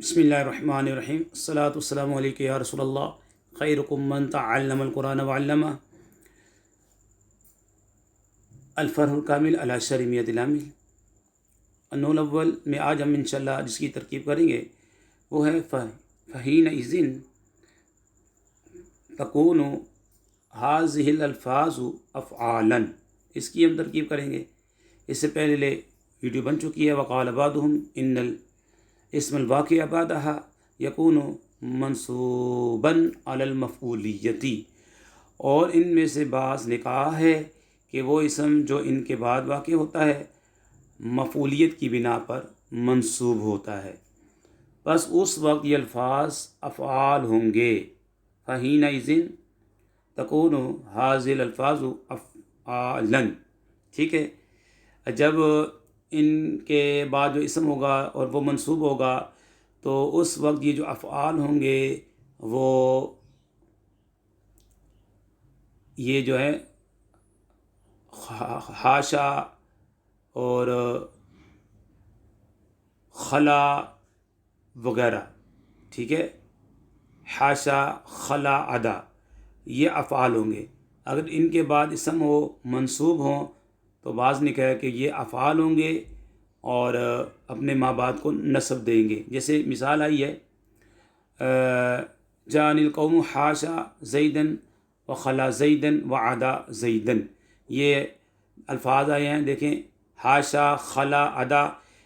بسم اللہ الرحمن الرحیم الصلاۃ والسلام علیکم یا رسول اللہ خیرکم من تعلم القرآن وعلمہ الفرح الکامل علی شرمیت العامل۔ النون الاول میں آج ہم انشاءاللہ جس کی ترکیب کریں گے وہ ہے فحینئذ تکون ہذہ الالفاظ افعالا۔ اس کی ہم ترکیب کریں گے۔ اس سے پہلے ویڈیو بن چکی ہے۔ وقال بعضهم ان اسم الواقع بعدها یکون منصوبا علی المفعولیتی، اور ان میں سے بعض نے کہا ہے کہ وہ اسم جو ان کے بعد واقع ہوتا ہے مفعولیت کی بنا پر منصوب ہوتا ہے، بس اس وقت یہ الفاظ افعال ہوں گے۔ فحینئذ تکون ہذہ الالفاظ افعالا، ٹھیک ہے۔ جب ان کے بعد جو اسم ہوگا اور وہ منصوب ہوگا تو اس وقت یہ جو افعال ہوں گے وہ یہ جو ہے حاشا اور خلا وغیرہ، ٹھیک ہے، حاشا خلا ادا، یہ افعال ہوں گے۔ اگر ان کے بعد اسم ہو منصوب ہوں تو بعض نے کہا کہ یہ افعال ہوں گے اور اپنے ماں باپ کو نصب دیں گے۔ جیسے مثال آئی ہے جاءنی القوم حاشا زیدن وخلا زیدن وعدا زیدن، یہ الفاظ آئے ہیں، دیکھیں، حاشا خلا ادا،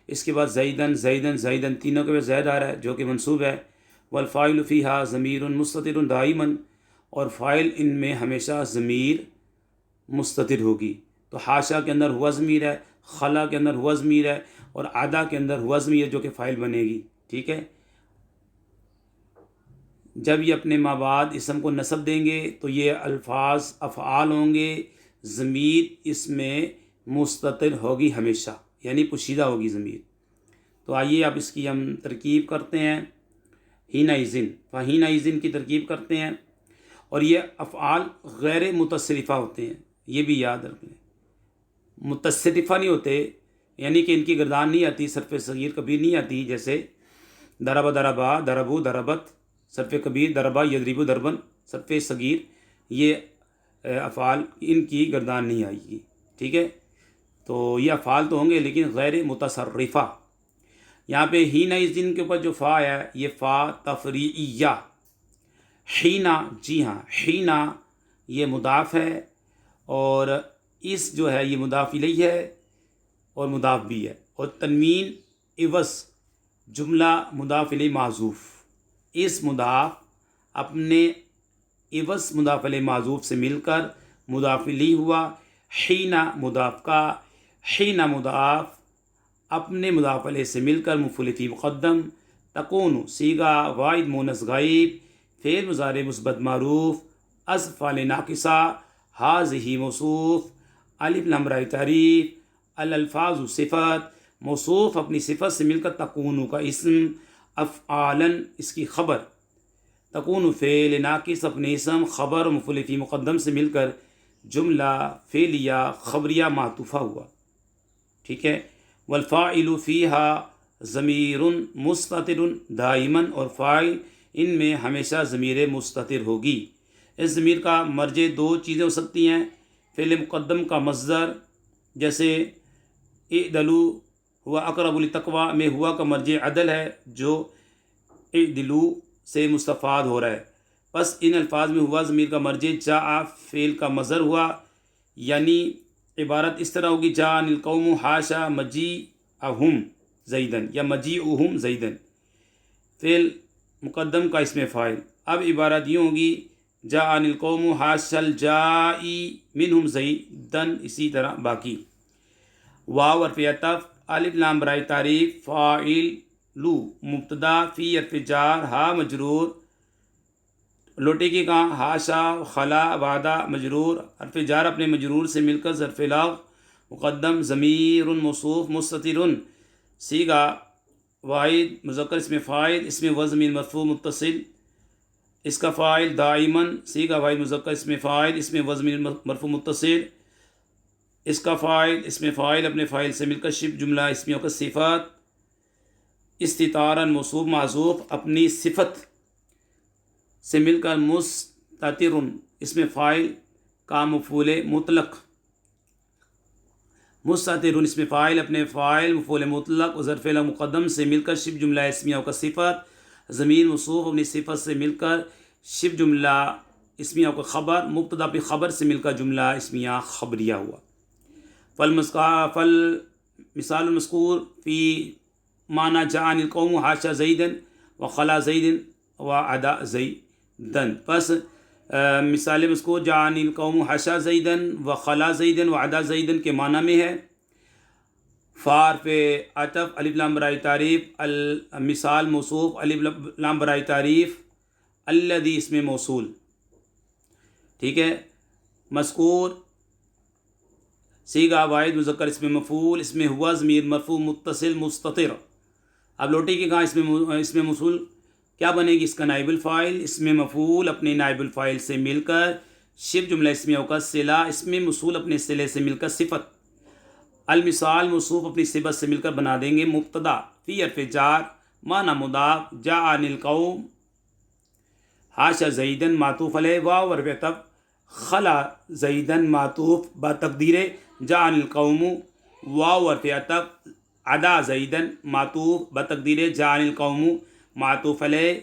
اس کے بعد زیدن زیدن زیدن، تینوں کے بعد زید آ رہا ہے جو کہ منصوب ہے۔ والفاعل فیہا ضمیر مستتر دائما، اور فاعل ان میں ہمیشہ ضمیر مستتر ہوگی۔ تو حاشا کے اندر ہوا ضمیر ہے، خلا کے اندر ہوا ضمیر ہے، اور عدا کے اندر ہوا ضمیر ہے جو کہ فاعل بنے گی، ٹھیک ہے۔ جب یہ اپنے ماں بعد اسم کو نصب دیں گے تو یہ الفاظ افعال ہوں گے، ضمیر اس میں مستتر ہوگی ہمیشہ، یعنی پوشیدہ ہوگی ضمیر۔ تو آئیے اب اس کی ہم ترکیب کرتے ہیں۔ حینئذ، فحینئذ کی ترکیب کرتے ہیں، اور یہ افعال غیر متصرفہ ہوتے ہیں، یہ بھی یاد رکھیں۔ متصرفہ نہیں ہوتے، یعنی کہ ان کی گردان نہیں آتی، صرف صغیر کبیر نہیں آتی، جیسے ضرب ضربا ضربو ضربت، صرف کبیر ضربا یضربو ضربن، صرف صغیر، یہ افعال ان کی گردان نہیں آئے گی، ٹھیک ہے۔ تو یہ افعال تو ہوں گے لیکن غیر متصرفہ۔ یہاں پہ حینئذ کے اوپر جو فا ہے یہ فا تفریعیہ، حینا، جی ہاں، حینا یہ مضاف ہے، اور اس جو ہے یہ مضاف الیہ ہے اور مضاف بھی ہے، اور تنوین عوض جملہ مضاف الیہ معذوف، اس مضاف اپنے عوض مضاف الیہ معذوف سے مل کر مضاف الیہ ہوا۔ حینا مضاف کا، حینا مضاف اپنے مضاف الیہ سے مل کر مفعول فی مقدم۔ تکون صیغہ واحد مونث غائب، فعل مضارع مثبت معروف، از فعل ناقصہ، ہذہ موصوف، الف لام برائے تعریف، الالفاظ صفت، موصوف اپنی صفت سے مل کر تکون کا اسم، افعالا اس کی خبر، تکون فعل ناقص اپنے اسم خبر مفعول فی مقدم سے مل کر جملہ فعلیہ خبریہ معطوفہ ہوا، ٹھیک ہے۔ والفاعل فیہا ضمیر مستتر دائما، اور فاعل ان میں ہمیشہ ضمیر مستتر ہوگی۔ اس ضمیر کا مرجع دو چیزیں ہو سکتی ہیں، فعل مقدم کا مصدر، جیسے اعدلوا ہوا اقرب للتقوی میں ہوا کا مرجع عدل ہے جو اعدلوا سے مستفاد ہو رہا ہے، بس ان الفاظ میں ہوا ضمیر کا مرجع جاء فعل کا مصدر ہوا، یعنی عبارت اس طرح ہوگی جاءنی القوم حاشا مجیئہم زیدن یا مجیئہم زیدن، فعل مقدم کا اسم فاعل۔ اب عبارت یوں ہوگی جاءنی القوم حاشا الجائی منہم زیدن، اسی طرح باقی۔ واو حرف عطف، الف لام برائے تعریف، فاعل مبتدا، فی حرف جار، ہا مجرور، لوٹے کی کہاں حاشا خلا وعدہ مجرور، حرف جار اپنے مجرور سے مل کر ظرف لغو مقدم، ضمیر موصوف مستتر، صیغہ واحد مذکر اسم فاعل، اسم و ضمیر مرفوع متصل، اس کا فاعل دائما، صیغہ واحد مذکر اسم فاعل، اسم و ضمیر مرفوع متصل، اس کا فاعل اسم فاعل اپنے فاعل سے مل کر شبہ جملہ اسمیہ کا صفات، استطارن موصوف معذوف اپنی صفت سے مل کر مستترن اسم فاعل کا مفعول مطلق، مستترن اسم فاعل اپنے فاعل مفعول مطلق اور ظرف مقدم سے مل کر شبہ جملہ اسمیہ کا صفت، ضمیر موصوف اپنی صفت سے مل کر شبہ جملہ اسمیہ کا خبر، مبتدا اپنی خبر سے مل کر جملہ اسمیہ خبریہ ہوا۔ مثال المذکور فی معنی جاءنی القوم حاشا زیدن وخلا زیدن وعدا زیدن، پس مثال مذکور جاءنی القوم حاشا زیدن وخلا زیدن وعدا زیدن کے معنی میں ہے فار پہ عطف الف لام برائے تعریف، مثال موصوف الف لام برائے تعریف، الذی اسم موصول، ٹھیک ہے، مذکور صیغہ واحد مذکر اسم مفعول، اس میں ہوا ضمیر مرفوع متصل مستتر۔ اب لوٹے کی کہاں اسم موصول کیا بنے گی؟ اس کا نائب الفاعل، اسم مفعول اپنے نائب الفاعل سے مل کر شبہ جملہ اسمیہ کا صلہ، اسم موصول اپنے صلے سے مل کر صفت، المثال موصوف اپنی صفت سے مل کر بنا دیں گے مبتدا، فی حرف جار معنی مضاف، جاءنی القوم حاشا زیدن معطوف علیہ، واو حرف عطف، خلا زیدن معطوف با تقدیر جاءنی القوم، واو حرف عطف، عدا زیدن معطوف بتقدیر جاءنی القوم معطوف علیہ،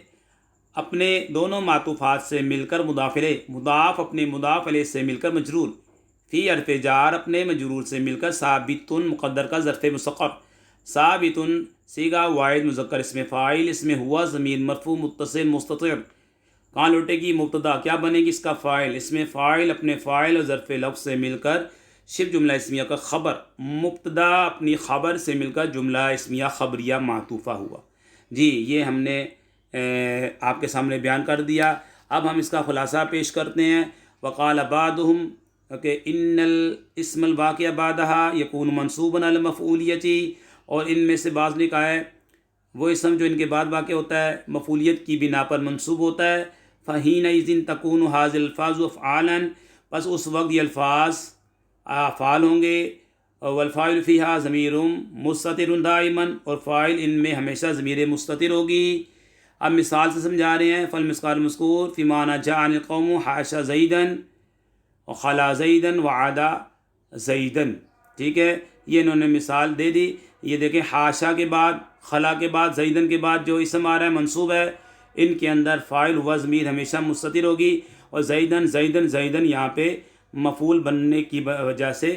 اپنے دونوں معطوفات سے مل کر مضاف علیہ، مضاف اپنے مضاف علیہ سے مل کر مجرور، فی حرف جار اپنے مجرور سے مل کر ثابتن مقدر کا ظرف مستقر، ثابتن صیغہ واحد مذکر اسم فاعل، اس میں ہوا ضمیر مرفوع متصل مستتر، کہاں لوٹے گی؟ مبتدا کیا بنے گی؟ اس کا فاعل، اس میں فاعل اپنے فاعل اور ظرف لفظ سے مل کر شبہ جملہ اسمیہ کا خبر، مبتدا اپنی خبر سے مل کر جملہ اسمیہ خبریہ معطوفہ ہوا۔ جی یہ ہم نے آپ کے سامنے بیان کر دیا۔ اب ہم اس کا خلاصہ پیش کرتے ہیں۔ وقال بعضهم کہ ان الاسم الواقع بعدها يكون منصوبا على المفعولیتی، اور ان میں سے بعض نے کہا ہے وہ اسم جو ان کے بعد واقع ہوتا ہے مفعولیت کی بنا پر منصوب ہوتا ہے، فحینئذ تکون هذه الالفاظ افعالا، پس اس وقت یہ الفاظ افعال ہوں گے، والفاعل فیہا ضمیر مستتر دائما، اور فاعل ان میں ہمیشہ ضمیر مستتر ہوگی۔ اب مثال سے سمجھا رہے ہیں، فالمثال المذکور فی معنی جاءنی القوم حاشا زیدن وخلا زیدن وعدا زیدن، ٹھیک ہے، یہ انہوں نے مثال دے دی۔ یہ دیکھیں حاشا کے بعد، خلا کے بعد، زیدن کے بعد جو اسم آ رہا ہے منصوب ہے، ان کے اندر فاعل ہوا ضمیر ہمیشہ مستتر ہوگی، اور زیدن زیدن زیدن یہاں پہ مفعول بننے کی وجہ سے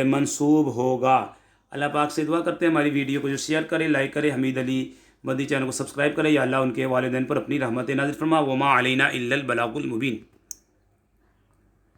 منصوب ہوگا۔ اللہ پاک سے دعا کرتے ہیں ہماری ویڈیو کو جو شیئر کرے، لائک کرے، حمید علی مدنی چینل کو سبسکرائب کرے، یا اللہ ان کے والدین پر اپنی رحمت نازل فرما۔ وما علینا الا البلاغ المبین۔